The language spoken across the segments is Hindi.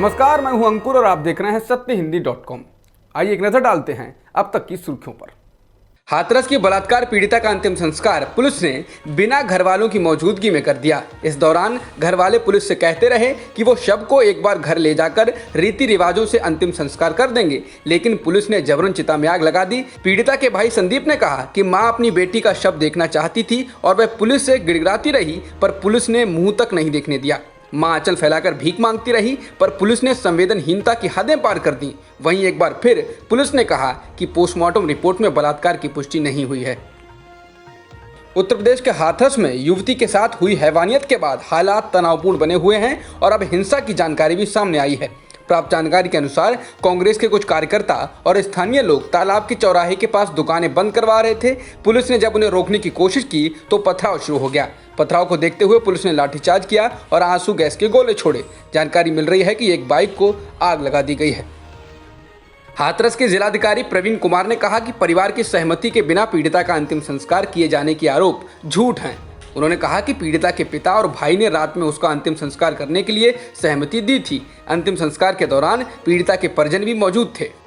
नमस्कार, मैं हूं अंकुर और आप देख रहे हैं सत्यहिंदी.com। आइए एक नजर डालते हैं अब तक की सुर्खियों पर। हाथरस की बलात्कार पीड़िता का अंतिम संस्कार पुलिस ने बिना घर वालों की मौजूदगी में कर दिया। इस दौरान घर वाले पुलिस से कहते रहे कि वो शव को एक बार घर ले जाकर रीति रिवाजों से अंतिम संस्कार कर देंगे, लेकिन पुलिस ने जबरन चिता में आग लगा दी। पीड़िता के भाई संदीप ने कहा कि मां अपनी बेटी का शव देखना चाहती थी और वह पुलिस से गिड़गिड़ाती रही, पर पुलिस ने मुंह तक नहीं देखने दिया। मां आंचल फैलाकर भीख मांगती रही, पर पुलिस ने संवेदनहीनता की हदें पार कर दी। वहीं एक बार फिर पुलिस ने कहा कि पोस्टमार्टम रिपोर्ट में बलात्कार की पुष्टि नहीं हुई है। उत्तर प्रदेश के हाथरस में युवती के साथ हुई हैवानियत के बाद हालात तनावपूर्ण बने हुए हैं और अब हिंसा की जानकारी भी सामने आई है। प्राप्त जानकारी के अनुसार कांग्रेस के कुछ कार्यकर्ता और स्थानीय लोग तालाब के चौराहे के पास दुकानें बंद करवा रहे थे। पुलिस ने जब उन्हें रोकने की कोशिश की तो पथराव शुरू हो गया। पथराव को देखते हुए पुलिस ने लाठीचार्ज किया और आंसू गैस के गोले छोड़े। जानकारी मिल रही है कि एक बाइक को आग लगा दी गई है। हाथरस के जिलाधिकारी प्रवीण कुमार ने कहा कि परिवार की सहमति के बिना पीड़िता का अंतिम संस्कार किए जाने के आरोप झूठ हैं। उन्होंने कहा कि पीड़िता के पिता और भाई ने रात में उसका अंतिम संस्कार करने के लिए सहमति दी थी। अंतिम संस्कार के दौरान पीड़िता के परिजन भी मौजूद थे।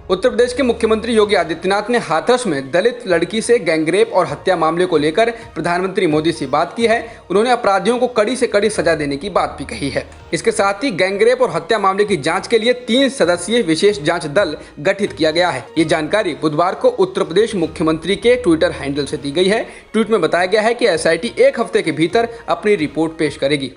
उत्तर प्रदेश के मुख्यमंत्री योगी आदित्यनाथ ने हाथरस में दलित लड़की से गैंगरेप और हत्या मामले को लेकर प्रधानमंत्री मोदी से बात की है। उन्होंने अपराधियों को कड़ी से कड़ी सजा देने की बात भी कही है। इसके साथ ही गैंगरेप और हत्या मामले की जांच के लिए 3 सदस्यीय विशेष जांच दल गठित किया गया है। ये जानकारी बुधवार को उत्तर प्रदेश मुख्यमंत्री के ट्विटर हैंडल से दी गई है। ट्वीट में बताया गया है कि एसआईटी 1 हफ्ते के भीतर अपनी रिपोर्ट पेश करेगी।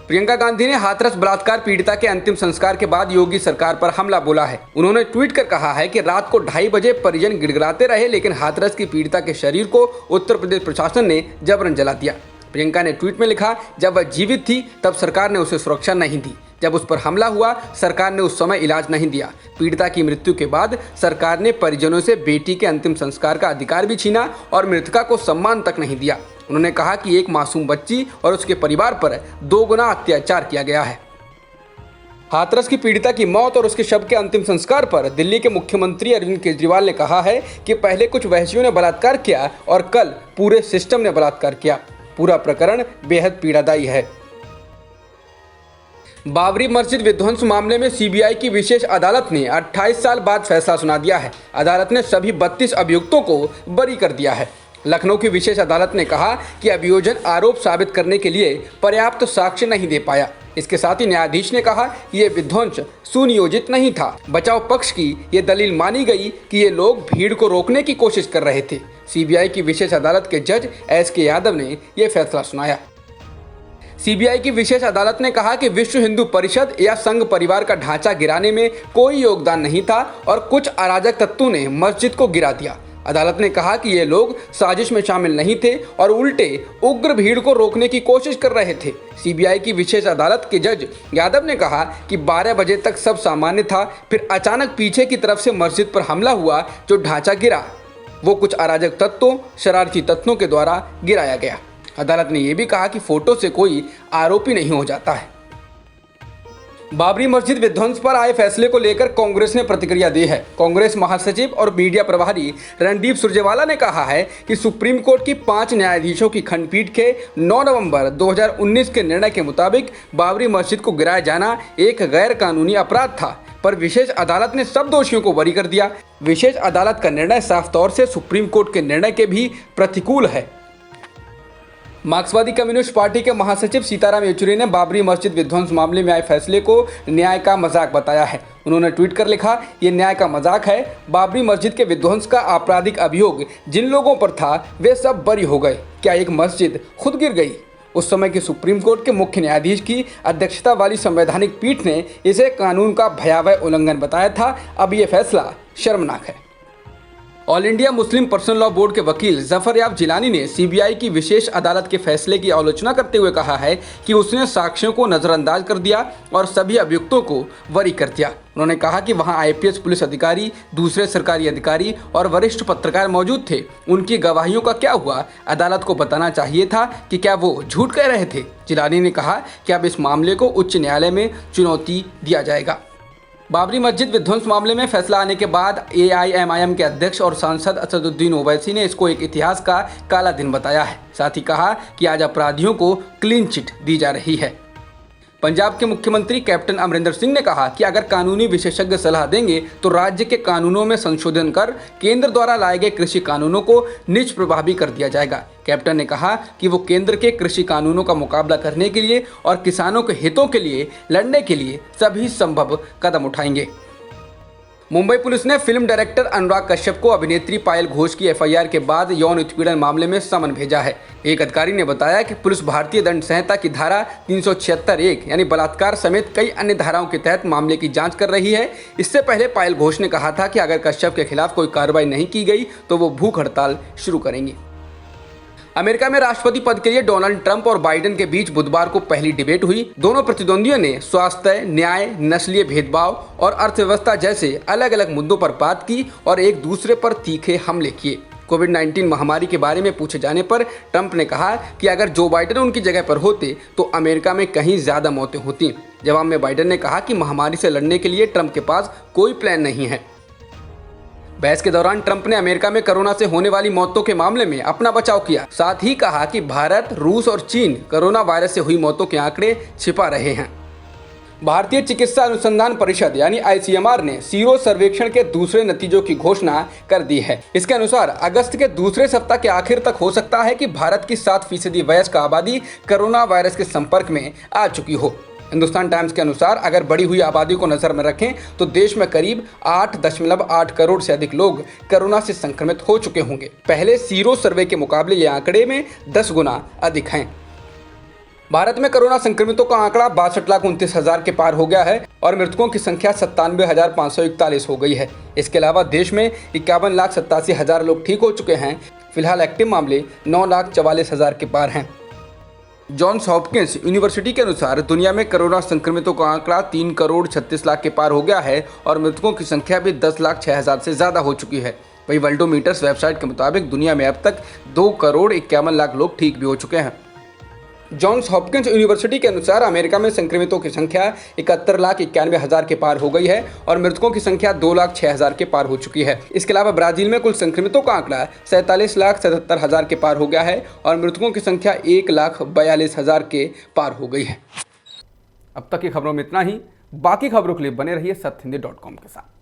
प्रियंका गांधी ने हाथरस बलात्कार पीड़िता के अंतिम संस्कार के बाद योगी सरकार पर हमला बोला है। उन्होंने ट्वीट कर कहा है कि रात को 2:30 बजे परिजन गिड़गिड़ाते रहे, लेकिन हाथरस की पीड़िता के शरीर को उत्तर प्रदेश प्रशासन ने जबरन जला दिया। प्रियंका ने ट्वीट में लिखा, जब वह जीवित थी तब सरकार ने उसे सुरक्षा नहीं दी। जब उस पर हमला हुआ, सरकार ने उस समय इलाज नहीं दिया। पीड़िता की मृत्यु के बाद सरकार ने परिजनों से बेटी के अंतिम संस्कार का अधिकार भी छीना और मृतका को सम्मान तक नहीं दिया। उन्होंने कहा कि एक मासूम बच्ची और उसके परिवार पर 2 गुना अत्याचार किया गया है। हाथरस की पीड़िता की मौत और उसके शव के अंतिम संस्कार पर दिल्ली के मुख्यमंत्री अरविंद केजरीवाल ने कहा है कि पहले कुछ वहशियों ने बलात्कार किया और कल पूरे सिस्टम ने बलात्कार किया। पूरा प्रकरण बेहद पीड़ादायी है। बाबरी मस्जिद विध्वंस मामले में सीबीआई की विशेष अदालत ने 28 साल बाद फैसला सुना दिया है। अदालत ने सभी 32 अभियुक्तों को बरी कर दिया है। लखनऊ की विशेष अदालत ने कहा कि अभियोजन आरोप साबित करने के लिए पर्याप्त साक्ष्य नहीं दे पाया। इसके साथ ही न्यायाधीश ने कहा कि ये विध्वंस सुनियोजित नहीं था। बचाव पक्ष की ये दलील मानी गई कि ये लोग भीड़ को रोकने की कोशिश कर रहे थे। सीबीआई की विशेष अदालत के जज एसके यादव ने यह फैसला सुनाया। सीबीआई की विशेष अदालत ने कहा कि विश्व हिंदू परिषद या संघ परिवार का ढांचा गिराने में कोई योगदान नहीं था और कुछ अराजक तत्वों ने मस्जिद को गिरा दिया। अदालत ने कहा कि ये लोग साजिश में शामिल नहीं थे और उल्टे उग्र भीड़ को रोकने की कोशिश कर रहे थे। सीबीआई की विशेष अदालत के जज यादव ने कहा कि 12 बजे तक सब सामान्य था, फिर अचानक पीछे की तरफ से मस्जिद पर हमला हुआ। जो ढांचा गिरा वो कुछ अराजक तत्वों, शरारती तत्वों के द्वारा गिराया गया। अदालत ने यह भी कहा कि फोटो से कोई आरोपी नहीं हो जाता है। बाबरी मस्जिद विध्वंस पर आए फैसले को लेकर कांग्रेस ने प्रतिक्रिया दी है। कांग्रेस महासचिव और मीडिया प्रभारी रणदीप सुरजेवाला ने कहा है कि सुप्रीम कोर्ट की 5 न्यायाधीशों की खंडपीठ के 9 नवंबर 2019 के निर्णय के मुताबिक बाबरी मस्जिद को गिराया जाना एक गैर कानूनी अपराध था, पर विशेष अदालत ने सब दोषियों को बरी कर दिया। विशेष अदालत का निर्णय साफ तौर से सुप्रीम कोर्ट के निर्णय के भी प्रतिकूल है। मार्क्सवादी कम्युनिस्ट पार्टी के महासचिव सीताराम येचुरी ने बाबरी मस्जिद विध्वंस मामले में आए फैसले को न्याय का मजाक बताया है। उन्होंने ट्वीट कर लिखा, ये न्याय का मजाक है। बाबरी मस्जिद के विध्वंस का आपराधिक अभियोग जिन लोगों पर था वे सब बरी हो गए। क्या एक मस्जिद खुद गिर गई? उस समय की सुप्रीम कोर्ट के मुख्य न्यायाधीश की अध्यक्षता वाली संवैधानिक पीठ ने इसे कानून का भयावह उल्लंघन बताया था। अब ये फैसला शर्मनाक है। All India Muslim personal law board के वकील जफर याब जिलानी ने सीबीआई की विशेष अदालत के फैसले की आलोचना करते हुए कहा है कि उसने साक्ष्यों को नजरअंदाज कर दिया और सभी अभियुक्तों को बरी कर दिया। उन्होंने कहा कि वहां आईपीएस पुलिस अधिकारी, दूसरे सरकारी अधिकारी और वरिष्ठ पत्रकार मौजूद थे। उनकी गवाहियों का क्या हुआ? अदालत को बताना चाहिए था कि क्या वो झूठ कह रहे थे। जिलानी ने कहा कि अब इस मामले को उच्च न्यायालय में चुनौती दिया जाएगा। बाबरी मस्जिद विध्वंस मामले में फैसला आने के बाद एआईएमआईएम के अध्यक्ष और सांसद असदुद्दीन ओवैसी ने इसको एक इतिहास का काला दिन बताया है। साथ ही कहा कि आज अपराधियों को क्लीन चिट दी जा रही है। पंजाब के मुख्यमंत्री कैप्टन अमरिंदर सिंह ने कहा कि अगर कानूनी विशेषज्ञ सलाह देंगे तो राज्य के कानूनों में संशोधन कर केंद्र द्वारा लाए गए कृषि कानूनों को निष्प्रभावी कर दिया जाएगा। कैप्टन ने कहा कि वो केंद्र के कृषि कानूनों का मुकाबला करने के लिए और किसानों के हितों के लिए लड़ने के लिए सभी संभव कदम उठाएंगे। मुंबई पुलिस ने फिल्म डायरेक्टर अनुराग कश्यप को अभिनेत्री पायल घोष की एफआईआर के बाद यौन उत्पीड़न मामले में समन भेजा है। एक अधिकारी ने बताया कि पुलिस भारतीय दंड संहिता की धारा 376(1) यानी बलात्कार समेत कई अन्य धाराओं के तहत मामले की जांच कर रही है। इससे पहले पायल घोष ने कहा था कि अगर कश्यप के खिलाफ कोई कार्रवाई नहीं की गई तो वो भूख हड़ताल शुरू करेंगी। अमेरिका में राष्ट्रपति पद के लिए डोनाल्ड ट्रंप और बाइडेन के बीच बुधवार को पहली डिबेट हुई। दोनों प्रतिद्वंदियों ने स्वास्थ्य, न्याय, नस्लीय भेदभाव और अर्थव्यवस्था जैसे अलग अलग मुद्दों पर बात की और एक दूसरे पर तीखे हमले किए। कोविड-19 महामारी के बारे में पूछे जाने पर ट्रंप ने कहा कि अगर जो बाइडेन उनकी जगह पर होते तो अमेरिका में कहीं ज्यादा मौतें होती। जवाब में बाइडेन ने कहा कि महामारी से लड़ने के लिए ट्रंप के पास कोई प्लान नहीं है। बहस के दौरान ट्रंप ने अमेरिका में कोरोना से होने वाली मौतों के मामले में अपना बचाव किया। साथ ही कहा कि भारत, रूस और चीन कोरोना वायरस से हुई मौतों के आंकड़े छिपा रहे हैं। भारतीय चिकित्सा अनुसंधान परिषद यानी ICMR ने सीरो सर्वेक्षण के दूसरे नतीजों की घोषणा कर दी है। इसके अनुसार अगस्त के दूसरे सप्ताह के आखिर तक हो सकता है कि भारत की 7% वयस्क आबादी कोरोना वायरस के संपर्क में आ चुकी हो। हिंदुस्तान टाइम्स के अनुसार अगर बढ़ी हुई आबादी को नजर में रखें तो देश में करीब 8.8 करोड़ से अधिक लोग कोरोना से संक्रमित हो चुके होंगे। पहले सीरो सर्वे के मुकाबले ये आंकड़े में 10 गुना अधिक हैं। भारत में कोरोना संक्रमितों का आंकड़ा 62,29,000 के पार हो गया है और मृतकों की संख्या 97,541 हो गई है। इसके अलावा देश में 51,87,000 लोग ठीक हो चुके हैं। फिलहाल एक्टिव मामले 9,44,000 के पार हैं। जॉन्स हॉपकिंस यूनिवर्सिटी के अनुसार दुनिया में कोरोना संक्रमितों का आंकड़ा 3 करोड़ 36 लाख के पार हो गया है और मृतकों की संख्या भी 10,06,000 से ज़्यादा हो चुकी है। वहीं वर्ल्डोमीटर्स वेबसाइट के मुताबिक दुनिया में अब तक 2 करोड़ 51 लाख लोग ठीक भी हो चुके हैं। जॉन्स हॉपकिंस यूनिवर्सिटी के अनुसार अमेरिका में संक्रमितों की संख्या 71,91,000 के पार हो गई है और मृतकों की संख्या 2,06,000 के पार हो चुकी है। इसके अलावा ब्राजील में कुल संक्रमितों का आंकड़ा 47,77,000 के पार हो गया है और मृतकों की संख्या 1,42,000 के पार हो गई है। अब तक की खबरों में इतना ही। बाकी खबरों के लिए बने रहिए सत्यहिंदी.com के साथ।